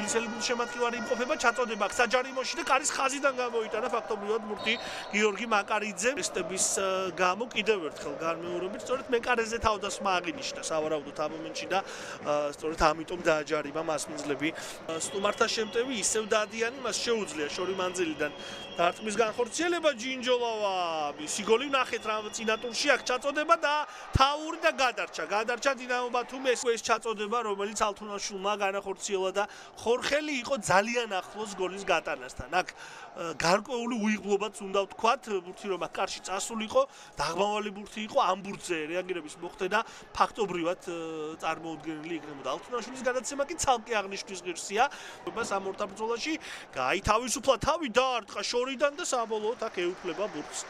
თბილისელი გულშემატკივარი იმყოფება ჩაწოდება საჯარიმოში და კარის ხაზიდან გამოიტანა ფაქტობრივად ბურთი გიორგი მაკარიძე ესტების გამო კიდევ ერთხელ განმეორებით სწორედ მეკარეზე თავდასხმა აღინიშნა სავარაუდოდ ამ მომენტში და სწორედ ამიტომ დააჯარიმა მასმინძლები სტუმართა შემტევი ისევ დადიანი მას შეუძლია შორი მანძილიდან დარტყმის განხორციელება ჯინჯოლავა მისი გოლი ვნახეთ რა წინა ტურში აქ ჩაწოდება და თაური და გადარჩა დინამო ბათუმი ეს ჩაწოდება რომელიც ალთუნაშვილმა განახორციელა და ხორხელი იყო ძალიან ახლოს გოლის გატანასთან აქ გარკვეული უიღბლობაც უნდა ვთქვათ ბურთი რომ აქ კარში წასულიყო დაღმავალი ბურთი იყო ამ ბურთზე რეაგირების მოხდენა ფაქტობრივად წარმოუდგენელი იქნებოდა ალთუნაშვილის გადაცემა კი ცალკე აღნიშნვის ღირსია ამ ორ ბრძოლაში გაითავისუფლა თავი დაარტყა შორიდან და საბოლოოდ აქ ეუფლება ბურთს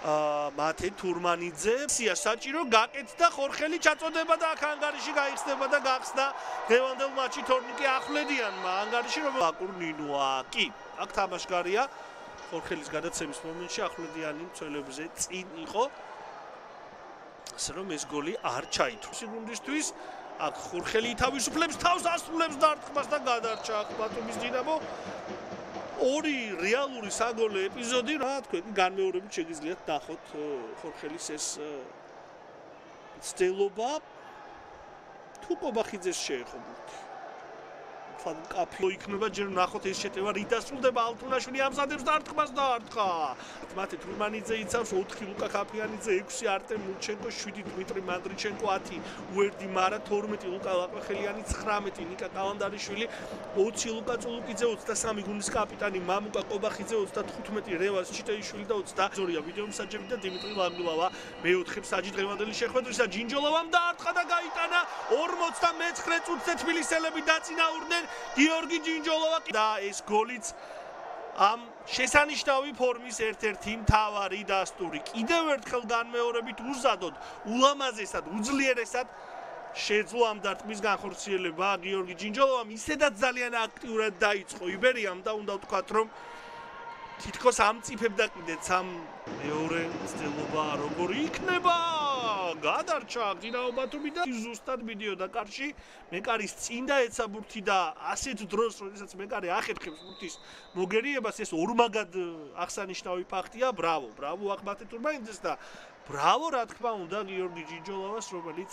მათე თურმანიძე სია საჭირო გაკეთდა ხორხელი ჩაწოდება და აქ ანგარიში გაიხსნება და გახსნა დღევანდელ მატჩში თორნიკე ახვლედიანმა ანგარიში რომ აკურნინოა კი აქ თამაშგარია ხორხელის გადაცემის მომენტში ახვლედიანი მცველებზე წინ იყო ასე რომ ეს გოლი არ ჩაითვალა სეგუნდისთვის აქ ხორხელი ითავისუფლებს თავს ასრულებს დარტყმას და გადარჩა ბათუმის დინამო ორი რეალური საგოლე ეპიზოდი რა თქვენ განმეორებით შეგიძლიათ ნახოთ ხორხელის ეს ცდელობა თუ კობახიძეს შეეხო ბურთი თან კაფი იქნება ჯერ ნახოთ ეს შეტევა რიდასრულდება ალთუნაშვილი ამზადებს დარტყმას დაარტყა მათე თურმანიძე იცავს 4 ლუკა ქაფიანიძე 6 არტემ მურჩენკო 7 დმიტრი მანდრიჩენკო 10 უერდი მარა 12 ლუკა ლაყვეხელიანი 19 ნიკა კალანდარიშვილი 20 ლუკა წულუკიძე 23 გუნდის კაპიტანი მამუკა ყობახიძე 35 რევას ჩიტეიშვილი და 20 ზორია ვიდეო მსაჯები და დიმიტრი ლანგულავა მეოთხე საჯი დღევანდელი შეხვედრისა ჯინჯოლავამ დაარტყა და გაიტანა 59 წუთზე თბილისელები დაწინაურდნენ გიორგი ჯინჯოლავა და ეს გოლიც ამ შესანიშნავი ფორმის ერთ-ერთი მთავარი დასტური კიდევ ერთხელ განმეორებით უზადოდ ულამაზესად უძლიერესად შეძლო ამ დარტყმის განხორციელება გიორგი ჯინჯოლავამ ისედაც ძალიან აქტიურად დაიწყო იბერიამ და უნდა ვთქვათ რომ თითქოს ამწიფებდა კიდეც ამ მეორე ცდელობა როგორი იქნება გადარჩა დინამო ბათუმი და ზუსტად მიდიოდა კარში მეკარის წინ დაეცა ბურთი და ასეთ დროს როდესაც მეკარე ახერხებს ბურთის მოგერიებას ეს ორმაგად აღსანიშნავი ფაქტია ბრავო აქ მათე თურმანიძეს და ბრავო რა თქმა უნდა გიორგი ჯინჯოლავას რომელიც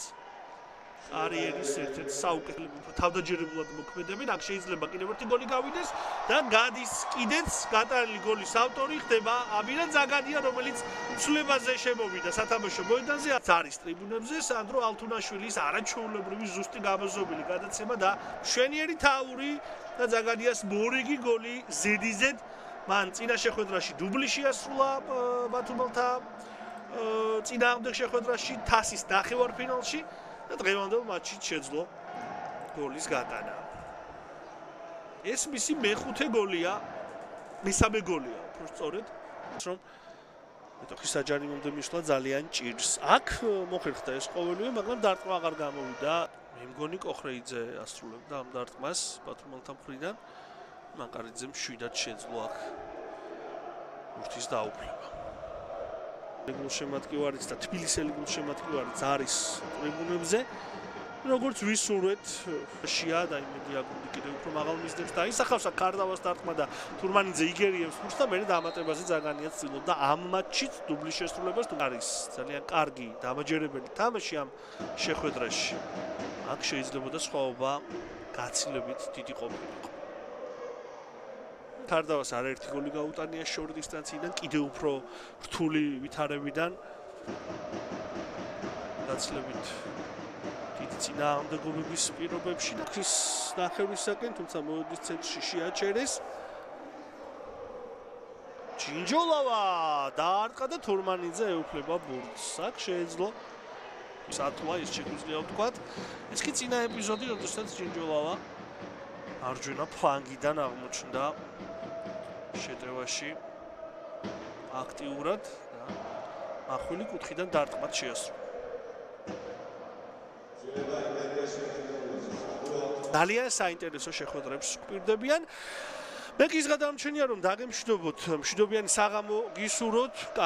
კარიერის ერთ-ერთი საუკეთესო თავდაჯერებულად მოქმედებით აქ შეიძლება კიდევ ერთი გოლი გავიდეს და გადის კიდეც გატანილი გოლის ავტორი ხდება აბირა ზაგადია რომელიც ცვლილებაზე შემოვიდა სათამაშო მოედანზე არის ტრიბუნებზე სანდრო ალთუნაშვილის არაჩვეულებრივი ზუსტი გამოზობილი გადაცემა და მშვენიერი თაური და ზაგადიას მორიგი გოლი ზედიზედ მან წინა შეხვედრაში დუბლი შეასრულა ბათუმელთა წინააღმდეგ შეხვედრაში თასის ნახევარფინალში და დღევანდელ მატჩში შეძლო გოლის გატანა. ეს მისი მეხუთე გოლია, მესამე გოლია, უფრო სწორედ, რომ მეტოქის საჯარიმომდე მისვლა ძალიან ჭირს. აქ მოხერხდა ეს ყოველივე, მაგრამ დარტყმა აღარ გამოვიდა. მე მგონი კოხრეიძე ასრულებდა ამ დარტყმას ბათუმელთა მხრიდან. მაკარიძემ შვიდად შეძლო აქ ბურთის დაუფლება. გულშემატკივარიც და თბილისელი გულშემატკივარიც არის ტრიბუნებზე როგორც ვისურვეთ შია და იმედია გუნდი კიდევ უფრო მაღალ მიზნებს დაისახავს აქ კარდავას დარტყმა და თურმანიძე იგერიებს ბურთს და მე დამატებაზე ზაგანიაც ცდილობდა ამ მატჩით დუბლის შესრულებას თუ არის ძალიან კარგი დამაჯერებელი თამაში ამ შეხვედრაში აქ შეიძლებოდა სხვაობა გაცილებით დიდი ყოფილიყო კარდავას არაერთი გოლი გაუტანია შორ დისტანციიდან კიდევ უფრო რთული ვითარებიდან გაცილებით დიდი წინააღმდეგობების პირობებში და ქვის ნახევრისაკენ თუმცა მოედის ცენტრში შეაჩერეს ჯინჯოლავა დაარტყა და თურმანიძე ეუფლება ბურთს აქ შეეძლო სათვალა ის შეგვიძლია ვთქვათ ეს კი წინა ეპიზოდი როდესაც ჯინჯოლავა მარჯვენა ფლანგიდან აღმოჩნდა შეტევაში აქტიურად და მახვილი კუთხიდან დარტყმად შეასრულა. ძალიან საინტერესო შეხვედრებს გვპირდებიან. მე კი ის გადამჩენია რომ დაგემშვიდობოთ მშვიდობიანი საღამო გისურვოთ.